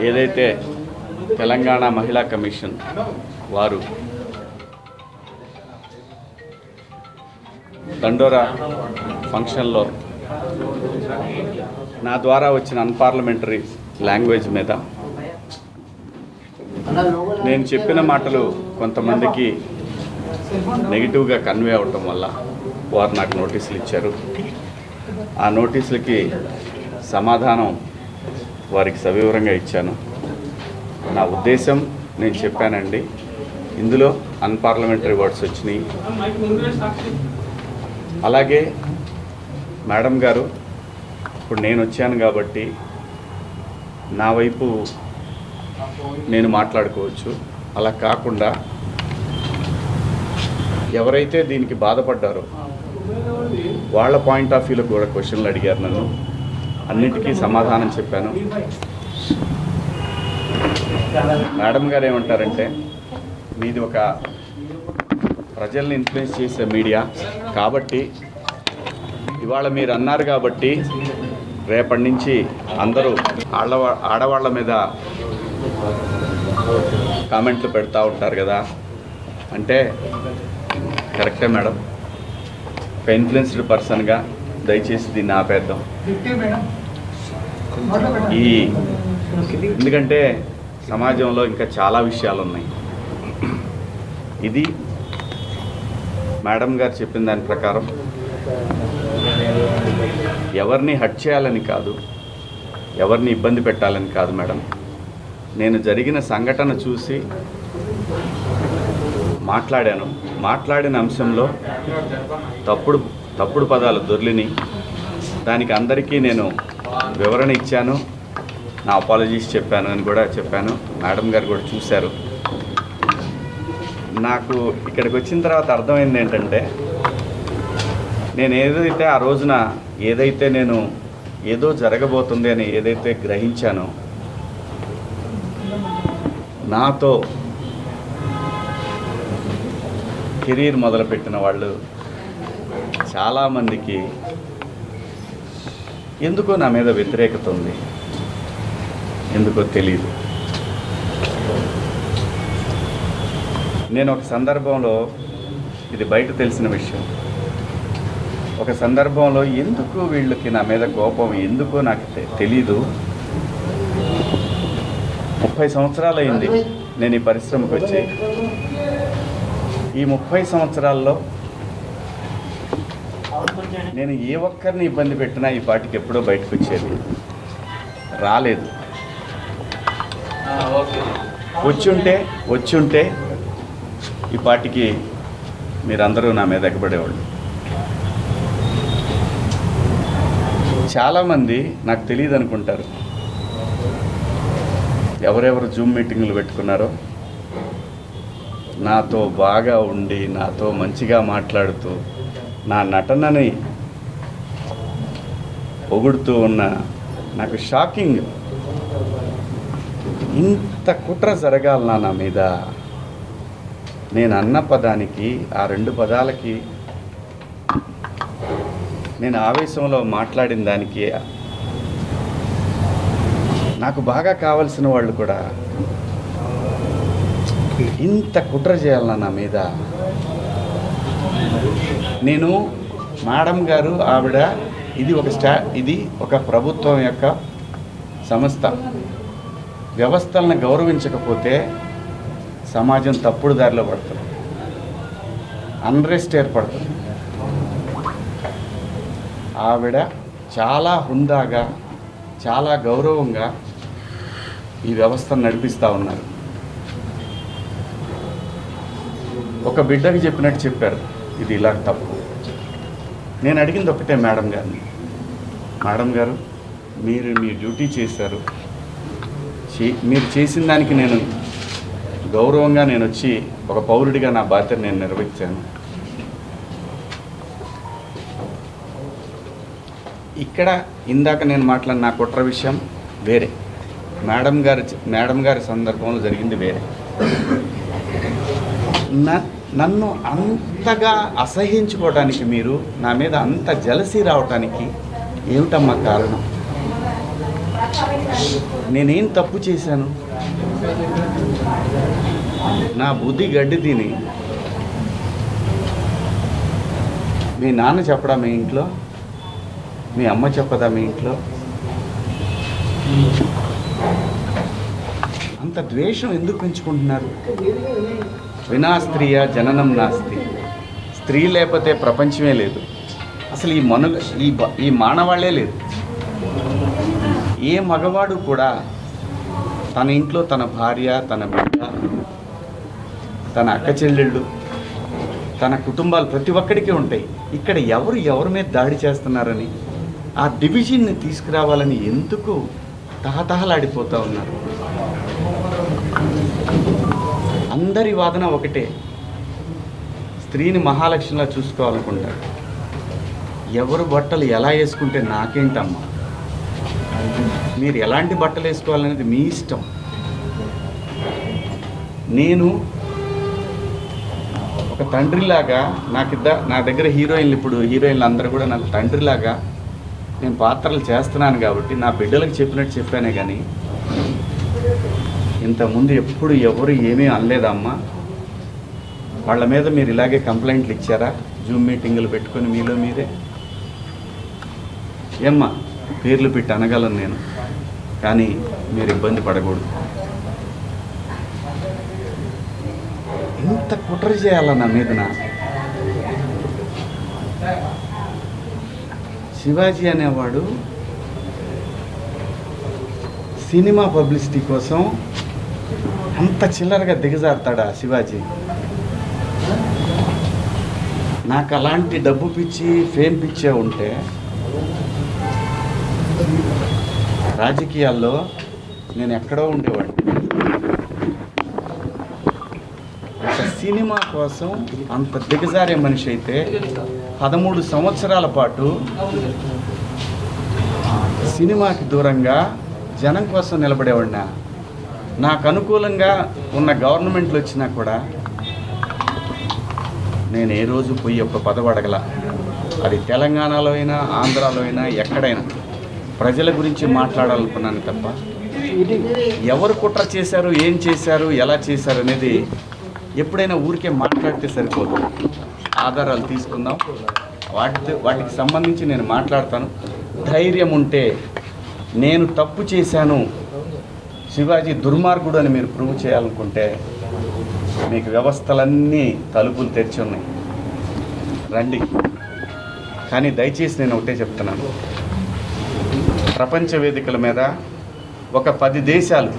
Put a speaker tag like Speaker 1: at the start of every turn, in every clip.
Speaker 1: ఏదైతే తెలంగాణ మహిళా కమిషన్ వారు దండోరా ఫంక్షన్లో నా ద్వారా వచ్చిన అన్పార్లమెంటరీ లాంగ్వేజ్ మీద నేను చెప్పిన మాటలు కొంతమందికి నెగిటివ్గా కన్వే అవటం వల్ల వారు నాకు నోటీసులు ఇచ్చారు. ఆ నోటీసులకి సమాధానం వారికి సవివరంగా ఇచ్చాను. నా ఉద్దేశం నేను చెప్పానండి. ఇందులో అన్పార్లమెంటరీ వర్డ్స్ వచ్చినాయి. అలాగే మేడం గారు, ఇప్పుడు నేను వచ్చాను కాబట్టి నా వైపు నేను మాట్లాడుకోవచ్చు. అలా కాకుండా ఎవరైతే దీనికి బాధపడ్డారో వాళ్ళ పాయింట్ ఆఫ్ వ్యూలో కూడా క్వశ్చన్లు అడిగారు. నన్ను అన్నిటికీ సమాధానం చెప్పాను. మేడం గారు ఏమంటారంటే, మీది ఒక ప్రజల్ని ఇన్ఫ్లుయెన్స్ చేసే మీడియా కాబట్టి ఇవాళ మీరు అన్నారు కాబట్టి రేపటి నుంచి అందరూ ఆడవాళ్ళ మీద కామెంట్లు పెడతా ఉంటారు కదా అంటే, కరెక్టే మేడం. ఒక ఇన్ఫ్లుయెన్స్డ్ పర్సన్గా దయచేసి దీన్ని ఆపేద్దాం. ఎందుకంటే సమాజంలో ఇంకా చాలా విషయాలు ఉన్నాయి. ఇది మేడం గారు చెప్పిన దాని ప్రకారం ఎవరిని హర్ట్ చేయాలని కాదు, ఎవరిని ఇబ్బంది పెట్టాలని కాదు మేడం. నేను జరిగిన సంఘటన చూసి మాట్లాడిన అంశంలో తప్పుడు పదాలు దొర్లిని, దానికి అందరికీ నేను వివరణ ఇచ్చాను, నా అపాలజీస్ చెప్పాను అని కూడా చెప్పాను. మేడం గారు కూడా చూశారు. నాకు ఇక్కడికి వచ్చిన తర్వాత అర్థమైంది ఏంటంటే, నేను ఏదైతే ఆ రోజున నేను ఏదో జరగబోతుంది అని ఏదైతే గ్రహించానో, నాతో కెరీర్ మొదలుపెట్టిన వాళ్ళు చాలామందికి ఎందుకో నా మీద వ్యతిరేకత ఉంది. ఎందుకో తెలియదు. నేను ఒక సందర్భంలో, ఇది బయట తెలిసిన విషయం, ఒక సందర్భంలో ఎందుకు వీళ్ళకి నా మీద కోపం ఎందుకో నాకు తెలీదు. 30 సంవత్సరాలు అయింది నేను ఈ పరిశ్రమకు వచ్చి. ఈ 30 సంవత్సరాల్లో నేను ఏ ఒక్కరిని ఇబ్బంది పెట్టినా ఈ పాటికి ఎప్పుడో బయటకు వచ్చేది రాలేదు. వచ్చుంటే ఈ పాటికి మీరందరూ నా మీద ఎగబడేవాళ్ళు. చాలామంది నాకు తెలియదు అనుకుంటారు. ఎవరెవరు జూమ్ మీటింగులు పెట్టుకున్నారో, నాతో బాగా ఉండి నాతో మంచిగా మాట్లాడుతూ నా నటనని పొగుడుతూ ఉన్న, నాకు షాకింగ్, ఇంత కుట్ర జరగాలనా నా మీద? నేను అన్న పదానికి, ఆ 2 పదాలకి, నేను ఆవేశంలో మాట్లాడిన దానికి నాకు బాగా కావలసిన వాళ్ళు కూడా ఇంత కుట్ర చేయాలన్నా నా మీద? నేను మేడం గారు, ఆవిడ ఇది ఒక ప్రభుత్వం యొక్క సంస్థ. వ్యవస్థలను గౌరవించకపోతే సమాజం తప్పుడు దారిలో పడుతుంది, అన్రెస్ట్ ఏర్పడుతుంది. ఆవిడ చాలా హుందాగా, చాలా గౌరవంగా ఈ వ్యవస్థను నడిపిస్తూ ఉన్నారు. ఒక బిడ్డకి చెప్పినట్టు చెప్పారు, ఇది ఇలా తప్పు. నేను అడిగింది ఒకటే మేడం గారిని, మేడం గారు మీరు మీ డ్యూటీ చేశారు, మీరు చేసిన దానికి నేను గౌరవంగా నేను వచ్చి ఒక పౌరుడిగా నా బాధ్యత నేను నిర్వహించాను. ఇక్కడ ఇందాక నేను మాట్లాడిన నా కుట్ర విషయం వేరే, మేడం గారి సందర్భంలో జరిగింది వేరే. నన్ను అంతగా అసహించుకోవడానికి, మీరు నా మీద అంత జలసీ రావటానికి ఏమిటమ్మా కారణం? నేనేం తప్పు చేశాను? నా బుద్ధి గడ్డి తిని మీ నాన్న చెప్పడా మీ ఇంట్లో? మీ అమ్మ చెప్పదా మీ ఇంట్లో? అంత ద్వేషం ఎందుకు పెంచుకుంటున్నారు? వినా స్త్రీయ జననం నాస్తి. స్త్రీ లేకపోతే ప్రపంచమే లేదు. అసలు ఈ మానవాళ్లే లేదు. ఏ మగవాడు కూడా తన ఇంట్లో తన భార్య, తన బిడ్డ, తన అక్క చెల్లెళ్ళు, తన కుటుంబాలు ప్రతి ఒక్కడికి ఉంటాయి. ఇక్కడ ఎవరి మీద దాడి చేస్తున్నారని, ఆ డివిజన్ని తీసుకురావాలని ఎందుకు తహతహలాడిపోతూ ఉన్నారు? అందరి వాదన ఒకటే, స్త్రీని మహాలక్ష్మిలా చూసుకోవాలనుకుంటారు. ఎవరు బట్టలు ఎలా వేసుకుంటే నాకేంటమ్మా? మీరు ఎలాంటి బట్టలు వేసుకోవాలనేది మీ ఇష్టం. నేను ఒక తండ్రిలాగా నా దగ్గర హీరోయిన్లు అందరూ కూడా నాకు తండ్రిలాగా నేను పాత్రలు చేస్తున్నాను కాబట్టి నా బిడ్డలకు చెప్పినట్టు చెప్పానే కానీ ఇంతకుముందు ఎప్పుడు ఎవరు ఏమీ అనలేదమ్మా. వాళ్ళ మీద మీరు ఇలాగే కంప్లైంట్లు ఇచ్చారా? జూమ్ మీటింగులు పెట్టుకొని మీలో మీరే? ఏమ్మా, పేర్లు పెట్టి అనగలను నేను, కానీ మీరు ఇబ్బంది పడకూడదు. ఇంత కుట్ర చేయాలా నా మీదన? శివాజీ అనేవాడు సినిమా పబ్లిసిటీ కోసం అంత చిల్లరగా దిగజారుతాడా శివాజీ? నాకు అలాంటి డబ్బు పిచ్చి, ఫేమ్ పిచ్చే ఉంటే రాజకీయాల్లో నేను ఎక్కడో ఉండేవాడిని. ఒక సినిమా కోసం అంత దిగజారే మనిషి అయితే 13 సంవత్సరాల పాటు సినిమాకి దూరంగా జనం కోసం నిలబడేవాడినా. నాకు అనుకూలంగా ఉన్న గవర్నమెంట్లు వచ్చినా కూడా నేను ఏ రోజు పోయి ఒక పదవి అడగల. అది తెలంగాణలో అయినా, ఆంధ్రాలో అయినా, ఎక్కడైనా ప్రజల గురించి మాట్లాడాలనుకున్నాను తప్ప ఎవరు కుట్ర చేశారు, ఏం చేశారు, ఎలా చేశారు అనేది ఎప్పుడైనా ఊరికే మాట్లాడితే సరిపోదు. ఆధారాలు తీసుకుందాం, వాటికి సంబంధించి నేను మాట్లాడతాను. ధైర్యం ఉంటే నేను తప్పు చేశాను, శివాజీ దుర్మార్గుడు అని మీరు ప్రూవ్ చేయాలనుకుంటే మీకు వ్యవస్థలన్నీ తలుపులు తెరిచి ఉన్నాయి, రండి. కానీ దయచేసి నేను ఒకటే చెప్తున్నాను, ప్రపంచ వేదికల మీద ఒక 10 దేశాలు,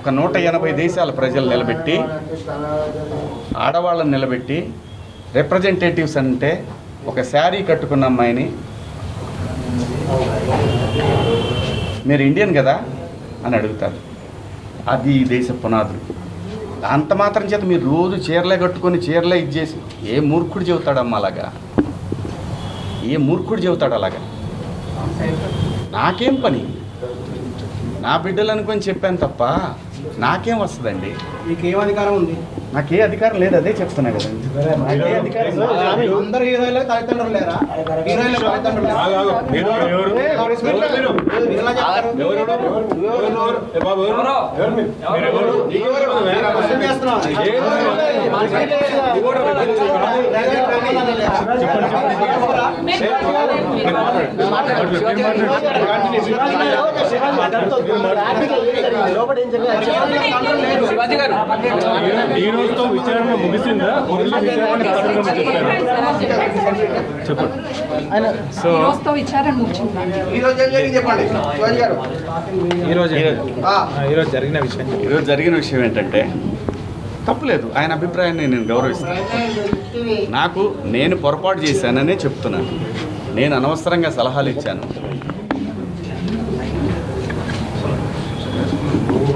Speaker 1: ఒక 180 దేశాల ప్రజలు నిలబెట్టి, ఆడవాళ్ళని నిలబెట్టి, రిప్రజెంటేటివ్స్ అంటే ఒక శారీ కట్టుకున్న అమ్మాయిని మీరు ఇండియన్ కదా అని అడుగుతారు. అది ఈ దేశ పునాదులు. అంత మాత్రం చేత మీరు రోజు చీరలే కట్టుకొని చీరలే ఇచ్చేసి ఏ మూర్ఖుడు చెబుతాడమ్మా అలాగా? ఏ మూర్ఖుడు చెబుతాడు అలాగా? నాకేం పని? నా బిడ్డలు అనుకొని చెప్పాను తప్ప నాకేం వస్తుందండి?
Speaker 2: మీకేం అధికారం ఉంది?
Speaker 1: నాకే అధికారం లేదు, అదే చెప్తున్నా కదండి.
Speaker 2: అందరు హీరోయిన్లకు తల్లిదండ్రులు లేరా? హీరోయిన్లకు తల్లిదండ్రులు
Speaker 3: ఈ రోజుతో విచారణ ముగిసిందా?
Speaker 2: ఈరోజు
Speaker 1: జరిగిన విషయం ఏంటంటే తప్పులేదు, ఆయన అభిప్రాయాన్ని నేను గౌరవిస్తాను. నేను పొరపాటు చేశాననే చెప్తున్నాను. నేను అనవసరంగా సలహాలు ఇచ్చాను.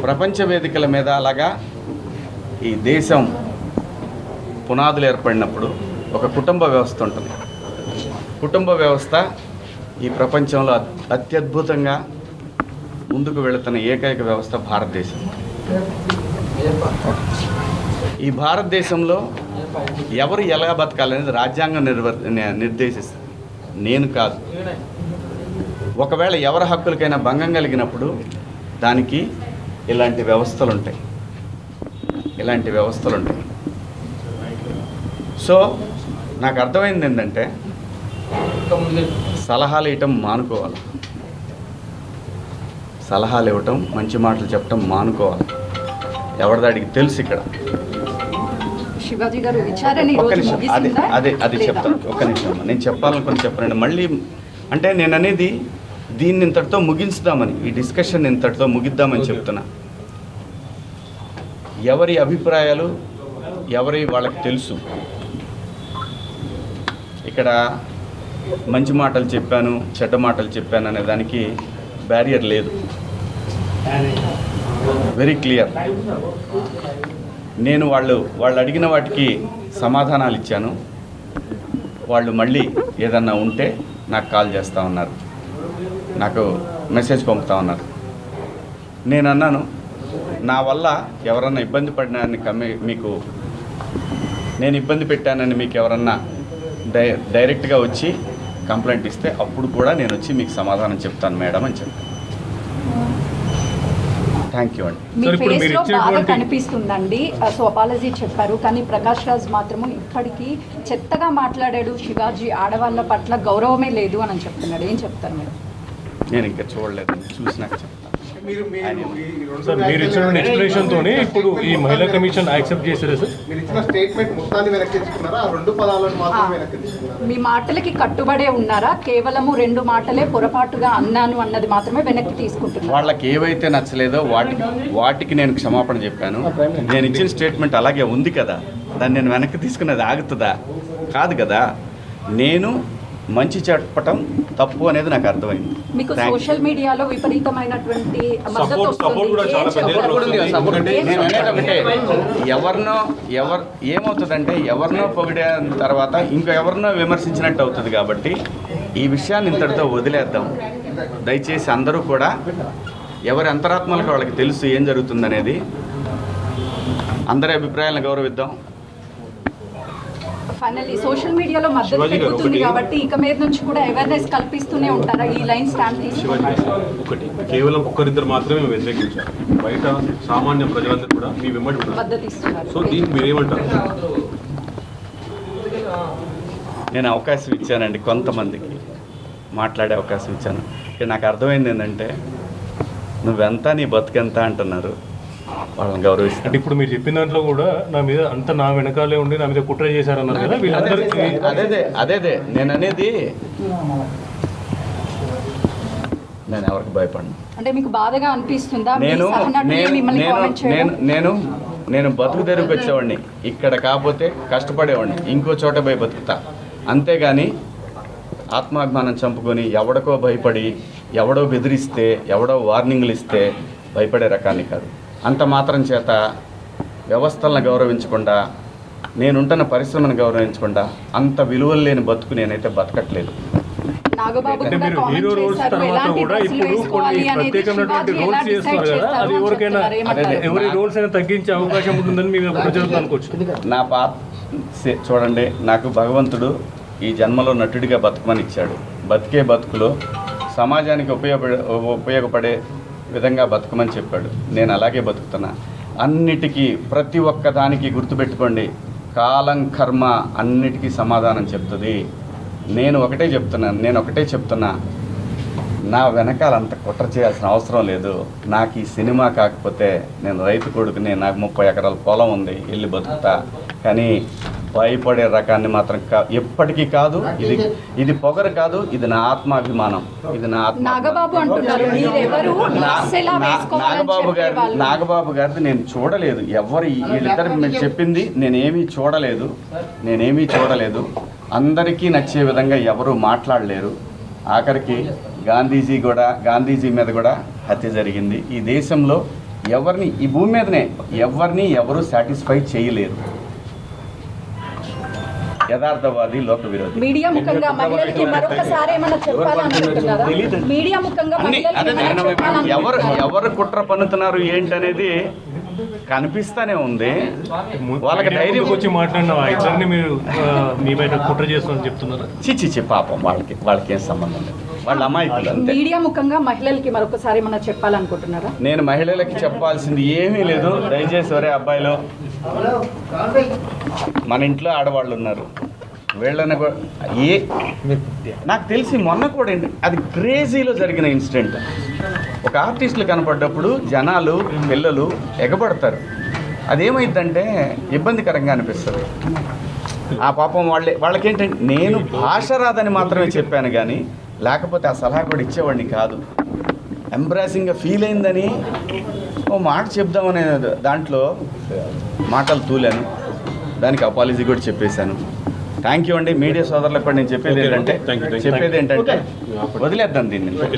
Speaker 1: ప్రపంచ వేదికల మీద అలాగా ఈ దేశం పునాదులు ఏర్పడినప్పుడు ఒక కుటుంబ వ్యవస్థ ఉంటుంది. కుటుంబ వ్యవస్థ ఈ ప్రపంచంలో అత్యద్భుతంగా ముందుకు వెళుతున్న ఏకైక వ్యవస్థ భారతదేశం. ఈ భారతదేశంలో ఎవరు ఎలా బతకాలనేది రాజ్యాంగం నిర్దేశిస్తుంది, నేను కాదు. ఒకవేళ ఎవరి హక్కులకైనా భంగం కలిగినప్పుడు దానికి ఇలాంటి వ్యవస్థలు ఉంటాయి. సో నాకు అర్థమైంది ఏంటంటే సలహాలు ఇవ్వటం మానుకోవాలి, సలహాలు ఇవ్వటం, మంచి మాటలు చెప్పటం మానుకోవాలి. ఎవరిదాడికి తెలుసు ఇక్కడ.
Speaker 4: శివాజీ గారు విచారణ ఈ
Speaker 1: ఒక్క
Speaker 4: రోజు
Speaker 1: నిమిషం,
Speaker 4: ముగిసిందా?
Speaker 1: అదే చెప్తాను. ఒక్క నిమిషం అమ్మా. నేను చెప్పాలనుకుని చెప్పనండి. మళ్ళీ అంటే నేను అనేది దీన్ని ఇంతటితో ముగించుదామని, ఈ డిస్కషన్ ఇంతటితో ముగిద్దామని చెప్తున్నా. ఎవరి అభిప్రాయాలు ఎవరి వాళ్ళకి తెలుసు. ఇక్కడ మంచి మాటలు చెప్పాను, చెడ్డ మాటలు చెప్పాను అనే దానికి బ్యారియర్ లేదు. Very clear. నేను వాళ్ళు అడిగిన వాటికి సమాధానాలు ఇచ్చాను. వాళ్ళు మళ్ళీ ఏదన్నా ఉంటే నాకు కాల్ చేస్తూ ఉన్నారు, నాకు మెసేజ్ పంపుతా ఉన్నారు. నేను అన్నాను, నా వల్ల ఎవరన్నా ఇబ్బంది పడినారని మీకు నేను ఇబ్బంది పెట్టానని మీకు ఎవరన్నా డైరెక్ట్గా వచ్చి కంప్లైంట్ ఇస్తే అప్పుడు కూడా నేను వచ్చి మీకు సమాధానం చెప్తాను మేడం అని చెప్పాను. థ్యాంక్ యూ అండి.
Speaker 4: మీ
Speaker 3: సార్, ఇప్పుడు
Speaker 4: ఫేస్
Speaker 3: మీరు
Speaker 4: లో బాధ
Speaker 3: ఇచ్చేటువంటి-
Speaker 4: కనిపిస్తుందండి. సో అపాలజీ చెప్పారు, కానీ ప్రకాష్ రాజ్ మాత్రము ఇప్పటికీ చెత్తగా మాట్లాడాడు. శివాజీ ఆడవాళ్ళ పట్ల గౌరవమే లేదు అని చెప్తున్నాడు. ఏం చెప్తారు మీరు?
Speaker 1: నేను ఇంకా చూడలేదండి, చూసినాక చెప్తాను.
Speaker 3: సార్, మీరు ఇచ్చిన ఎక్స్ప్లెనేషన్ తోనే ఇప్పుడు ఈ మహిళా కమిషన్ యాక్సెప్ట్ చేశారు సార్.
Speaker 2: మీరు ఇచ్చిన స్టేట్మెంట్ మొత్తాన్ని వెనక్కి తీసుకున్నారా? ఆ 2 పదాలను మాత్రమే వెనక్కి తీసుకున్నారా?
Speaker 4: మీ మాటలకి కట్టుబడే ఉన్నారా? కేవలము 2 మాటలే పొరపాటుగా అన్నాను అన్నది మాత్రమే వెనక్కి తీసుకుంటున్నారు.
Speaker 1: వాళ్ళకి ఏవైతే నచ్చలేదో వాటికి నేను క్షమాపణ చెప్పాను. నేను ఇచ్చిన స్టేట్మెంట్ అలాగే ఉంది కదా, దాన్ని నేను వెనక్కి తీసుకున్నది ఆగుతుందా? కాదు కదా. నేను మంచి చెప్పటం తప్పు అనేది నాకు అర్థమైంది.
Speaker 4: మీకు
Speaker 1: Thank you.
Speaker 4: సోషల్ మీడియాలో విపరీతమైనటువంటి మద్దతు
Speaker 3: సపోర్ట్ కూడా
Speaker 4: వస్తుంది.
Speaker 3: చాలా
Speaker 4: ఏం
Speaker 3: పెద్ద
Speaker 4: చెప్తారు?
Speaker 3: ఎత్తున
Speaker 4: ఏం
Speaker 1: నేను
Speaker 4: చెప్తారు?
Speaker 1: అనేది ఒకటే, ఏమవుతుందంటే ఎవరినో పొగిడిన తర్వాత ఇంకో ఎవరినో విమర్శించినట్టు అవుతుంది. కాబట్టి ఈ విషయాన్ని ఇంతటితో వదిలేద్దాం. దయచేసి అందరూ కూడా ఎవరి అంతరాత్మలకు వాళ్ళకి తెలుసు ఏం జరుగుతుందనేది. అందరి అభిప్రాయాలను గౌరవిద్దాం.
Speaker 4: ఫైనల్లీ సోషల్ మీడియాలో మద్దతు
Speaker 3: శివాజీ గారు,
Speaker 4: పెరుగుతుంది
Speaker 3: ఒకటి-
Speaker 4: కాబట్టి ఇక మీద నుంచి కూడా అవేర్నెస్ కల్పిస్తూనే ఉంటారా? ఈ లైన్ స్టాండ్ తీసుకుంటారా?
Speaker 5: ఒకటి కేవలం ఒక్కరిద్దరు మాత్రమే మేము వ్యతిరేకించారు. బయట సామాన్య ప్రజలందరూ కూడా మీ వెంబడి ఉన్నారు.
Speaker 4: మద్దతు ఇస్తున్నారు.
Speaker 5: సో దీనికి మీరేమంటారు?
Speaker 1: నేను అవకాశం ఇచ్చానండి, కొంతమందికి మాట్లాడే అవకాశం ఇచ్చాను. ఇక నాకు అర్థమైంది ఏంటంటే నువ్వెంత నీ బతుకెంత అంటున్నారు. వాళ్ళని గౌరవిస్తాను.
Speaker 3: అంటే ఇప్పుడు మీరు చెప్పిన దాంట్లో కూడా నా మీద అంత నా వెనకాలే ఉండి నా మీద కుట్ర చేశారన్నారు కదా వీళ్ళందరికీ.
Speaker 1: అదే నేను అనేది, నేను ఎవరికి భయపడను.
Speaker 4: అంటే మీకు బాధగా అనిపిస్తుందా? మీ
Speaker 1: నేను
Speaker 4: సహనటులే
Speaker 1: నేను
Speaker 4: మిమ్మల్ని
Speaker 1: నేను
Speaker 4: కామెంట్ చేయడం?
Speaker 1: నేను నేను బతుకు తెరువుకి వచ్చేవాడిని. ఇక్కడ కాకపోతే కష్టపడేవాడిని, ఇంకో చోట పోయి బతుకుతా. అంతేగాని ఆత్మాభిమానం చంపుకొని ఎవడికో భయపడి, ఎవడో బెదిరిస్తే, ఎవడో వార్నింగ్లు ఇస్తే భయపడే రకాన్ని కాదు. అంత మాత్రం చేత వ్యవస్థలను గౌరవించకుండా, నేనుంటున్న పరిశ్రమను గౌరవించకుండా అంత విలువలు లేని బతుకు నేనైతే బతకట్లేదు.
Speaker 4: నాగబాబు
Speaker 3: అంటే
Speaker 4: కూడా
Speaker 3: మీరు
Speaker 4: కామెంట్
Speaker 3: హీరో రోల్స్
Speaker 4: చేశారు.
Speaker 3: తర్వాత
Speaker 4: ఎలాంటి
Speaker 3: కూడా
Speaker 4: డ్రెస్సులు
Speaker 3: ఇప్పుడు
Speaker 4: వేసుకోవాలి
Speaker 3: కొన్ని
Speaker 4: అనేది
Speaker 3: ప్రత్యేకమైనటువంటి
Speaker 4: శివాజీ ఎలా
Speaker 3: రోల్స్
Speaker 4: డిసైడ్
Speaker 3: చేస్తున్నారు కదా,
Speaker 4: చేస్తారు
Speaker 3: అది
Speaker 4: అని
Speaker 3: ఎవరికైనా
Speaker 4: చెప్తున్నారు. ఏమంటారు?
Speaker 1: అదే.
Speaker 3: ఎవరి రోల్స్ అయినా తగ్గించే అవకాశం ఉంటుందని మీరు ప్రజలకు అనుకోవచ్చు.
Speaker 1: నా చూడండి, నాకు భగవంతుడు ఈ జన్మలో నటుడిగా బతుకమని ఇచ్చాడు. బతికే బతుకులో సమాజానికి ఉపయోగపడే విధంగా బతుకమని చెప్పాడు. నేను అలాగే బతుకుతున్నా. అన్నిటికీ, ప్రతి ఒక్క దానికి గుర్తుపెట్టుకోండి, కాలం కర్మ అన్నిటికీ సమాధానం చెప్తుంది. నేను ఒకటే చెప్తున్నా, నా వెనకాల అంత కుట్ర చేయాల్సిన అవసరం లేదు. నాకు ఈ సినిమా కాకపోతే నేను రైతు కొడుకుని, నాకు 30 ఎకరాల పొలం ఉంది, వెళ్ళి బతుకుతా. కానీ భయపడే రకాన్ని మాత్రం ఎప్పటికీ కాదు. ఇది పొగరు కాదు, ఇది నా ఆత్మాభిమానం. ఇది నా
Speaker 4: నాగబాబు అంటున్నారు మీరెవరు డ్రెస్ ఎలా వేసుకోవాలని చెప్పేవాళ్ళు.
Speaker 1: నాగబాబు గారిది నేను చూడలేదు. వీళ్ళిద్దరు మీరు చెప్పింది నేనేమీ చూడలేదు. అందరికీ నచ్చే విధంగా ఎవరు మాట్లాడలేరు. ఆఖరికి గాంధీజీ మీద కూడా హత్య జరిగింది. ఈ దేశంలో ఎవరిని, ఈ భూమి మీదనే ఎవరు సాటిస్ఫై చేయలేరు. యథార్థవాది, లోక విరోధి.
Speaker 4: మీడియా ముఖంగా మహిళలకి మరొకసారి ఏమైనా చెప్పాలనుకుంటున్నారా? మీడియా ముఖంగా మహిళలకి ఏమైనా చెప్పాలనుకుంటున్నారా?
Speaker 1: ఎవరు కుట్ర పన్నుతున్నారు ఏంటనేది కనిపిస్తానే ఉంది. వాళ్ళకి ధైర్యం
Speaker 3: వచ్చి మాట్లాడిన ఆ ఇద్దరిని మీరు మీ బయట కుట్ర చేస్తామని చెప్తున్నారా?
Speaker 1: చిచ్చి పాపం వాళ్ళకి ఏం సంబంధం లేదు. వాళ్ళ అమాయకులు అంతే.
Speaker 4: మీడియా ముఖంగా మహిళలకి మరొకసారి ఏమన్నా చెప్పాలనుకుంటున్నారా?
Speaker 1: నేను మహిళలకి చెప్పాల్సింది ఏమీ లేదు. దయచేసి ఒరే అబ్బాయిలో, మన ఇంట్లో ఆడవాళ్ళు ఉన్నారు, వీళ్ళని నాకు తెలిసి మొన్న కూడా అది క్రేజీలో జరిగిన ఇన్సిడెంట్. ఒక ఆర్టిస్టులు కనపడ్డప్పుడు జనాలు పిల్లలు ఎగబడతారు. అదేమైందంటే ఇబ్బందికరంగా అనిపిస్తుంది. ఆ పాపం వాళ్ళకేంటంటే నేను భాష రాదని మాత్రమే చెప్పాను కానీ లేకపోతే ఆ సలహా కూడా ఇచ్చేవాడిని కాదు. ఎంబ్రాసింగ్గా ఫీల్ అయిందని ఓ మాట చెప్దామనే దాంట్లో మాటలు తూలాను. దానికి అపాలజీ కూడా చెప్పేశాను. థ్యాంక్ యూ అండి. మీడియా సోదరులకు కూడా నేను చెప్పేది ఏంటంటే వదిలేద్దాం దీన్ని.